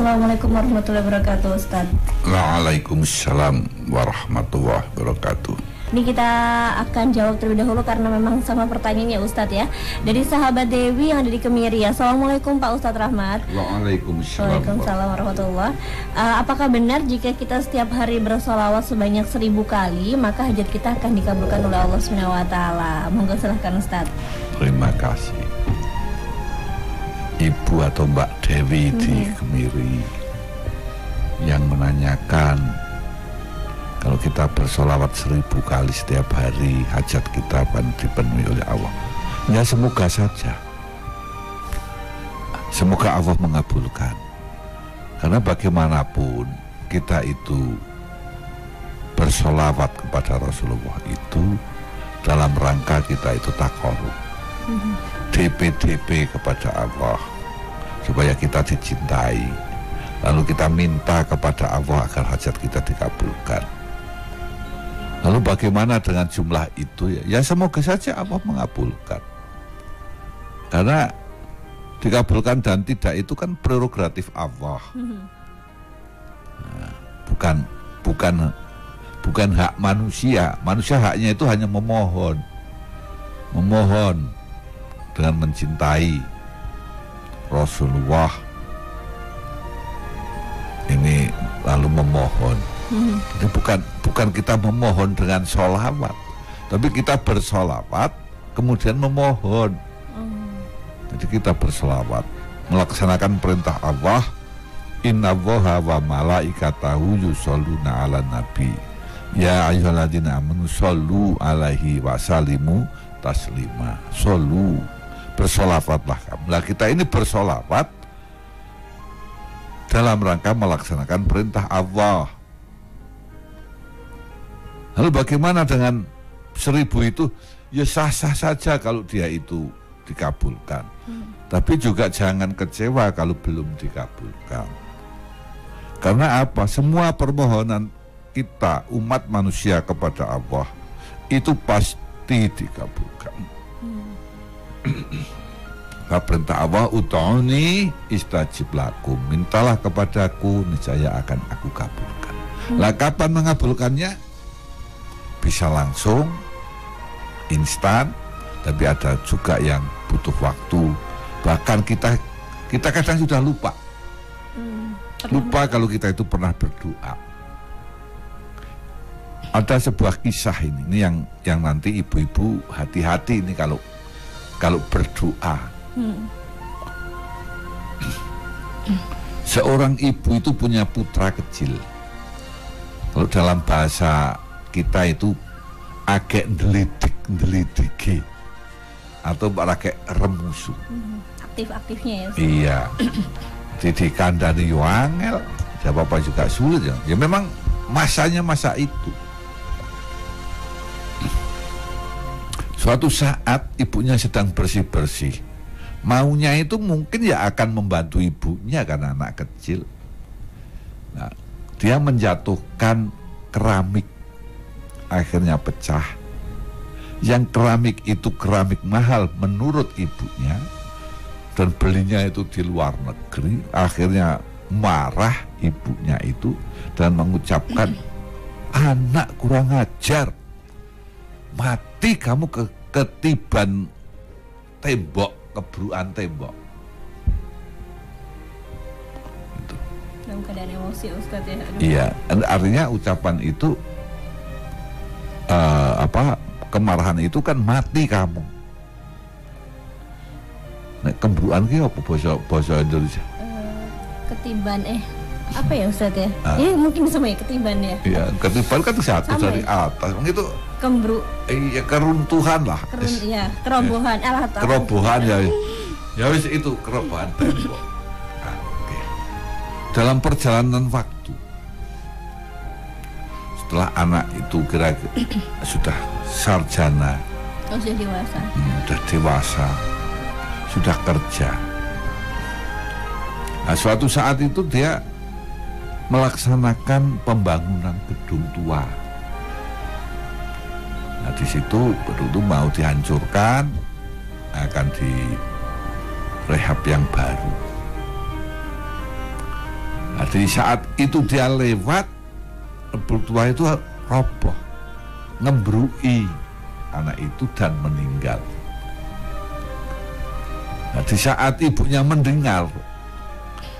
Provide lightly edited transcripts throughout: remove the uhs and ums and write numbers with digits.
Assalamualaikum warahmatullahi wabarakatuh, Ustaz. Waalaikumsalam warahmatullahi wabarakatuh. Ini kita akan jawab terlebih dahulu karena memang sama pertanyaannya Ustadz ya. Dari sahabat Dewi yang ada di Kemiri. Assalamualaikum Pak Ustadz Rahmat. Waalaikumsalam. Waalaikumsalam warahmatullahi. Apakah benar jika kita setiap hari bersolawat sebanyak 1000 kali maka hajat kita akan dikabulkan oleh Allah SWT? Monggo silahkan Ustadz. Terima kasih Ibu atau Mbak Dewi di Kemiri yang menanyakan, kalau kita bersolawat 1000 kali setiap hari, hajat kita akan dipenuhi oleh Allah. Ya semoga saja. Semoga Allah mengabulkan. Karena bagaimanapun kita itu bersolawat kepada Rasulullah itu dalam rangka kita itu taqarrub, DP kepada Allah, supaya kita dicintai. Lalu kita minta kepada Allah agar hajat kita dikabulkan. Lalu bagaimana dengan jumlah itu? Ya semoga saja Allah mengabulkan. Karena dikabulkan dan tidak itu kan prerogatif Allah. Nah, bukan hak manusia. Manusia haknya itu hanya memohon dengan mencintai Rasulullah ini, lalu memohon. Jadi bukan kita memohon dengan sholawat, tapi kita bersolawat kemudian memohon. Jadi kita bersolawat melaksanakan perintah Allah, innallaha wa malaikatahu yusholluna ala nabi ya ayyuhalladzina amanu shollu alaihi wasallimu taslima. Shollu, bersolawatlah kamu. Nah kita ini bersolawat dalam rangka melaksanakan perintah Allah. Lalu bagaimana dengan 1000 itu? Ya sah-sah saja kalau dia itu dikabulkan. Tapi juga jangan kecewa kalau belum dikabulkan. Karena apa? Semua permohonan kita umat manusia kepada Allah itu pasti dikabulkan. Nah, perintah Allah, ut'uni istajib lakum, mintalah kepadaku niscaya akan aku kabulkan. Lah kapan mengabulkannya? Bisa langsung, instan, tapi ada juga yang butuh waktu. Bahkan kita kadang sudah lupa kalau kita itu pernah berdoa. Ada sebuah kisah ini yang nanti ibu-ibu hati-hati ini kalau berdoa. Seorang ibu itu punya putra kecil. Kalau dalam bahasa kita itu agak ndelidik atau pakai remusu. Aktif-aktifnya ya. Iya. Jadi kandani wangel, siapa juga sulit ya. Ya memang masanya masa itu. Suatu saat ibunya sedang bersih-bersih. Maunya itu mungkin ya akan membantu ibunya karena anak kecil. Nah, dia menjatuhkan keramik, akhirnya pecah. Yang keramik itu keramik mahal menurut ibunya, dan belinya itu di luar negeri. Akhirnya marah ibunya itu dan mengucapkan, anak kurang ajar, mati kamu ketiban tembok, kebruan tembok. Itu. Dalam keadaan emosi Ustaz ya. Iya, artinya ucapan itu kemarahan itu kan mati kamu. Nek kembruan ki apa bahasa Indonesia? Ketiban apa ya Ustaz ya? Mungkin sama ya ketiban ya. Iya, ketiban kan satu dari atas. Itu kembru. Iya, keruntuhan lah. Iya, kerobohan. Kerobohan ya. Ya wis itu kerobohan tembok. Okay. Dalam perjalanan waktu, setelah anak itu kira-kira sudah sarjana, sudah dewasa, sudah kerja. Nah, suatu saat itu dia melaksanakan pembangunan gedung tua. Nah, di situ gedung mau dihancurkan, akan direhab yang baru. Di saat itu dia lewat, lebur tua itu roboh, ngembrui anak itu dan meninggal. Di saat ibunya mendengar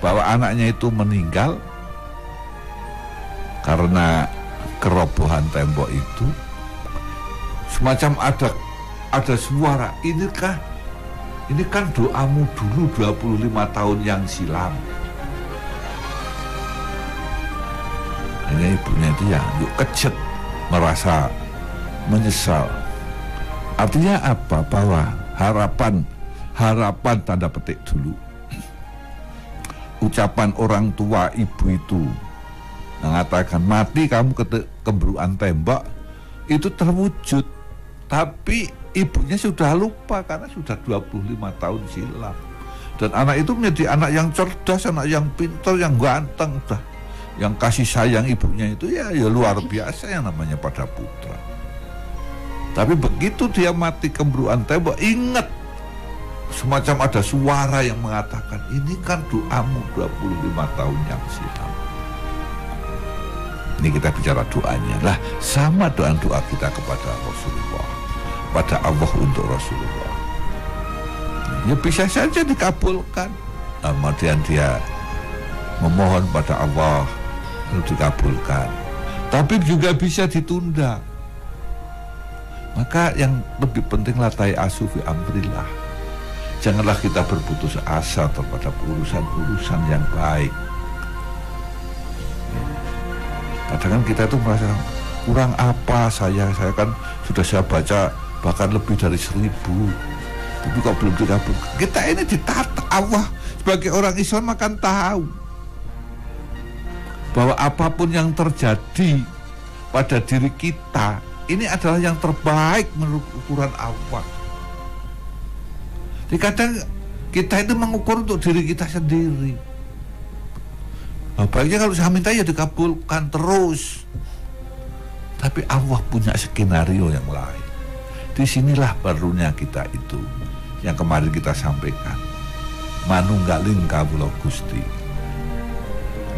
bahwa anaknya itu meninggal karena kerobohan tembok itu, semacam ada suara, ini kan doamu dulu 25 tahun yang silam. Ini ibunya itu ya yuk kejet, merasa menyesal. Artinya apa? Bahwa harapan tanda petik dulu, ucapan orang tua ibu itu mengatakan mati kamu kembruan tembok, itu terwujud. Tapi ibunya sudah lupa karena sudah 25 tahun silam. Dan anak itu menjadi anak yang cerdas, anak yang pintar, yang ganteng, yang kasih sayang ibunya itu ya luar biasa yang namanya pada putra. Tapi begitu dia mati kembruan tembok, ingat semacam ada suara yang mengatakan ini kan doamu 25 tahun yang silam. Ini kita bicara doanya. Lah sama doa kita kepada Rasulullah, pada Allah untuk Rasulullah. Ya bisa saja dikabulkan. Kemudian dia memohon pada Allah untuk dikabulkan. Tapi juga bisa ditunda. Maka yang lebih penting latai asufi amrillah. Janganlah kita berputus asa terhadap urusan-urusan yang baik. Kadang-kadang kita itu merasa kurang apa saya kan sudah saya baca bahkan lebih dari 1000, tapi kok belum dikabulkan. Kita ini ditata Allah sebagai orang Islam akan tahu bahwa apapun yang terjadi pada diri kita ini adalah yang terbaik menurut ukuran Allah. Jadi kadang kita itu mengukur untuk diri kita sendiri. Baiknya kalau saya minta ya dikabulkan terus. Tapi Allah punya skenario yang lain. Disinilah barunya kita itu yang kemarin kita sampaikan. Manunggaling kawula Gusti.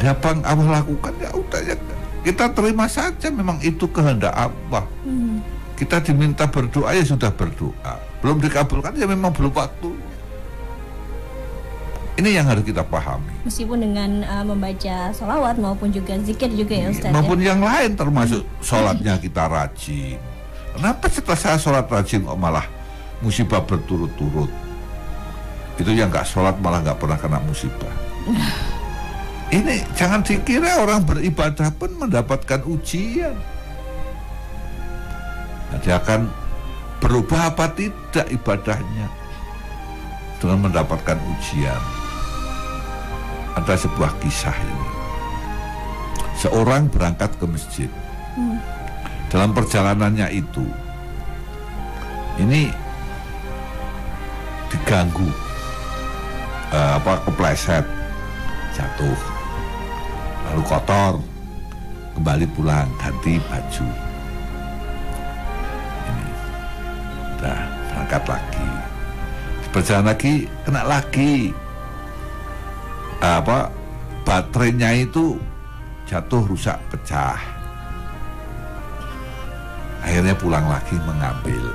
Apa yang Allah lakukan ya udah ya kita terima saja, memang itu kehendak Allah. Kita diminta berdoa ya sudah berdoa. Belum dikabulkan ya memang belum waktunya. Ini yang harus kita pahami. Meskipun dengan membaca sholawat maupun juga zikir juga ya Ustaz. Maupun yang lain termasuk sholatnya kita rajin. Kenapa setelah saya sholat rajin kok malah musibah berturut-turut? Itu yang gak sholat malah gak pernah kena musibah. Ini jangan dikira orang beribadah pun mendapatkan ujian. Nah, dia akan berubah apa tidak ibadahnya dengan mendapatkan ujian. Ada sebuah kisah ini. Seorang berangkat ke masjid. Dalam perjalanannya itu, ini diganggu, kepleset, jatuh, lalu kotor, kembali pulang, ganti baju. Ini, udah berangkat lagi, berjalan lagi, kena lagi. Baterainya itu jatuh, rusak, pecah. Akhirnya pulang lagi mengambil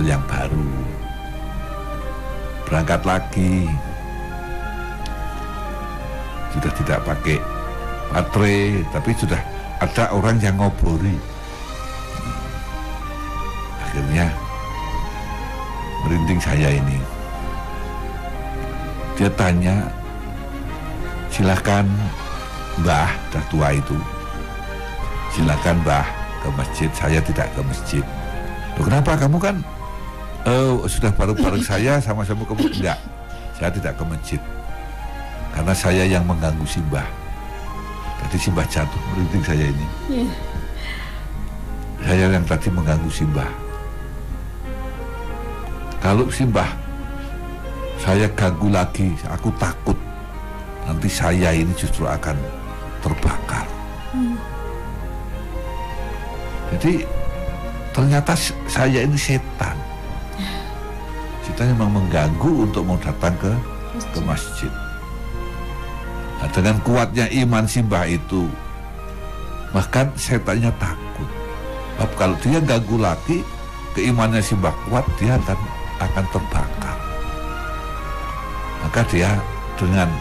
yang baru. Berangkat lagi, sudah tidak pakai baterai, tapi sudah ada orang yang ngobori. Akhirnya merinding saya ini. Dia tanya, silakan Mbah, dah tua itu, silakan Mbah ke masjid. Saya tidak ke masjid. Loh, kenapa? Kamu kan sudah bareng-bareng saya, sama-sama ke masjid. Enggak, saya tidak ke masjid karena saya yang mengganggu Simbah. Tadi Simbah jatuh, merinding saya ini. Saya yang tadi mengganggu Simbah. Kalau Simbah saya ganggu lagi, aku takut nanti saya ini justru akan terbakar. Jadi ternyata saya ini setan. Setan memang mengganggu untuk mau datang ke masjid. Nah, dengan kuatnya iman Simbah itu, bahkan setannya takut. Sebab kalau dia ganggu lagi, keimannya Simbah kuat, dia akan terbakar. Maka dia dengan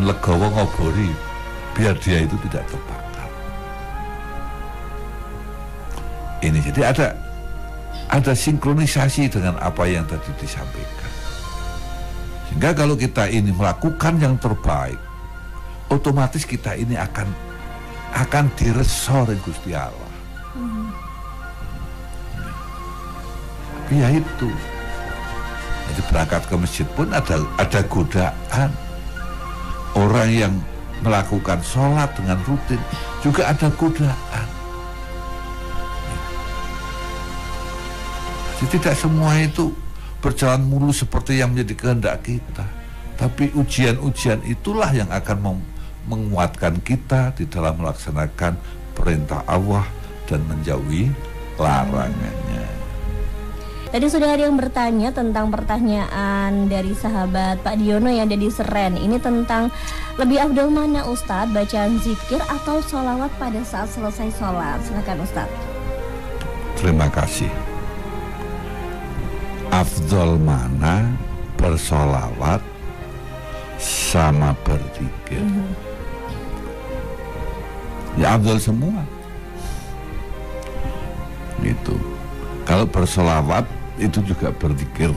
legowo ngobori biar dia itu tidak terbakar. Ini jadi ada sinkronisasi dengan apa yang tadi disampaikan. Sehingga kalau kita ini melakukan yang terbaik, otomatis kita ini akan diresor oleh Gusti Allah. Ya itu. Jadi berangkat ke masjid pun ada godaan. Orang yang melakukan sholat dengan rutin juga ada godaan. Jadi tidak semua itu berjalan mulus seperti yang menjadi kehendak kita. Tapi ujian-ujian itulah yang akan menguatkan kita di dalam melaksanakan perintah Allah dan menjauhi larangannya. Tadi sudah ada yang bertanya tentang pertanyaan dari sahabat Pak Diono yang ada di Seren. Ini tentang lebih afdal mana Ustadz, bacaan zikir atau sholawat pada saat selesai sholat? Silakan Ustadz. Terima kasih. Afdal mana bersolawat sama berzikir? Ya afdal semua. Gitu. Kalau bersolawat itu juga berzikir.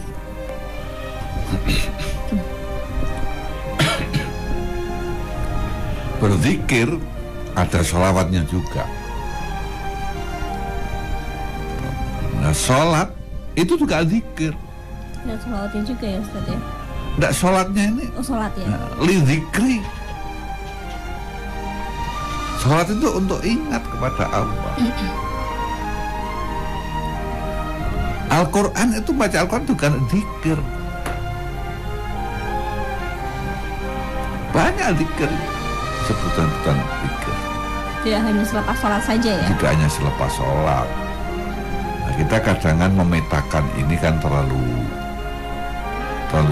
Berzikir ada sholawatnya juga. Nah, sholat itu juga zikir. Ada sholawatnya juga ya Ustaz ya? Enggak, sholatnya ini. Oh, sholat ya? Li zikri. Sholat itu untuk ingat kepada Allah. Al-Quran itu, baca Al-Quran itu kan zikir. Banyak zikir, sebutan-sebutan zikir. Tidak hanya selepas sholat saja ya? Tidak hanya selepas sholat. Nah, kita kadang memetakan ini kan terlalu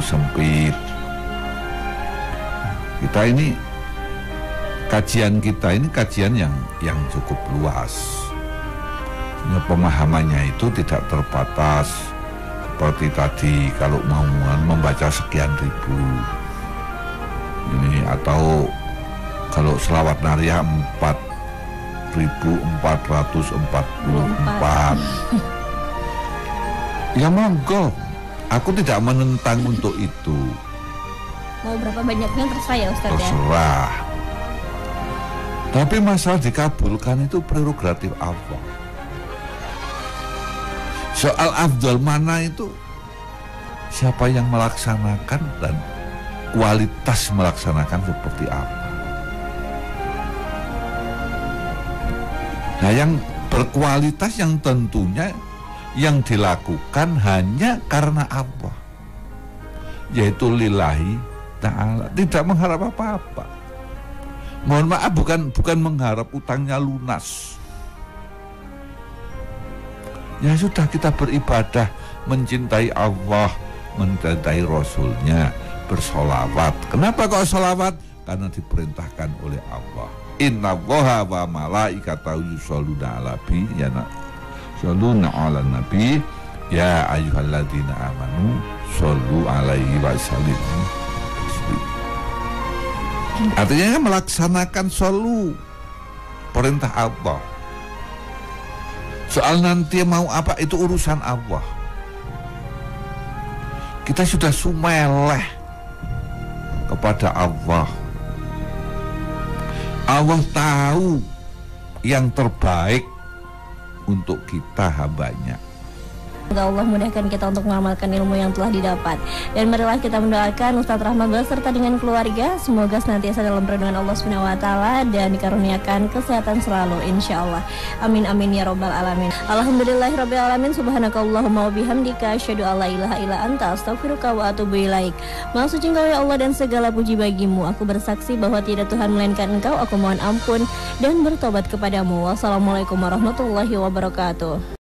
sempit. Kita ini kajian yang cukup luas. Pemahamannya itu tidak terbatas seperti tadi kalau mau membaca sekian ribu ini, atau kalau selawat nariyah 4.444. Ya monggo, aku tidak menentang untuk itu. Mau berapa banyaknya terserah ya Ustaz ya? Terserah. Tapi masalah dikabulkan itu prerogatif Allah. Soal afdal mana itu siapa yang melaksanakan dan kualitas melaksanakan seperti apa. Nah, yang berkualitas yang tentunya yang dilakukan hanya karena Allah, yaitu lillahi ta'ala, tidak mengharap apa-apa. Mohon maaf, bukan mengharap utangnya lunas. Ya sudah, kita beribadah, mencintai Allah, mencintai Rasulnya, bersolawat. Kenapa kok solawat? Karena diperintahkan oleh Allah. Innallaha wa malaikatahu yusholluna ala nabi ya ayyuhalladzina amanu shollu alaihi wa sallimu. Artinya melaksanakan solu perintah Allah. Soal nanti mau apa itu urusan Allah. Kita sudah sumeleh kepada Allah. Allah tahu yang terbaik untuk kita hambanya. Semoga Allah mudahkan kita untuk mengamalkan ilmu yang telah didapat. Dan marilah kita mendoakan Ustadz Rahmat beserta dengan keluarga, semoga senantiasa dalam perlindungan Allah SWT dan dikaruniakan kesehatan selalu, insya Allah. Amin amin ya robbal alamin. Alhamdulillahirabbil alamin. Subhanakallahumma wa bihamdika asyhadu an la ilaha illa anta astaghfiruka wa atubu ilaik. Maha suci Engkau ya Allah dan segala puji bagimu. Aku bersaksi bahwa tidak Tuhan melainkan Engkau. Aku mohon ampun dan bertobat kepadamu. Wassalamualaikum warahmatullahi wabarakatuh.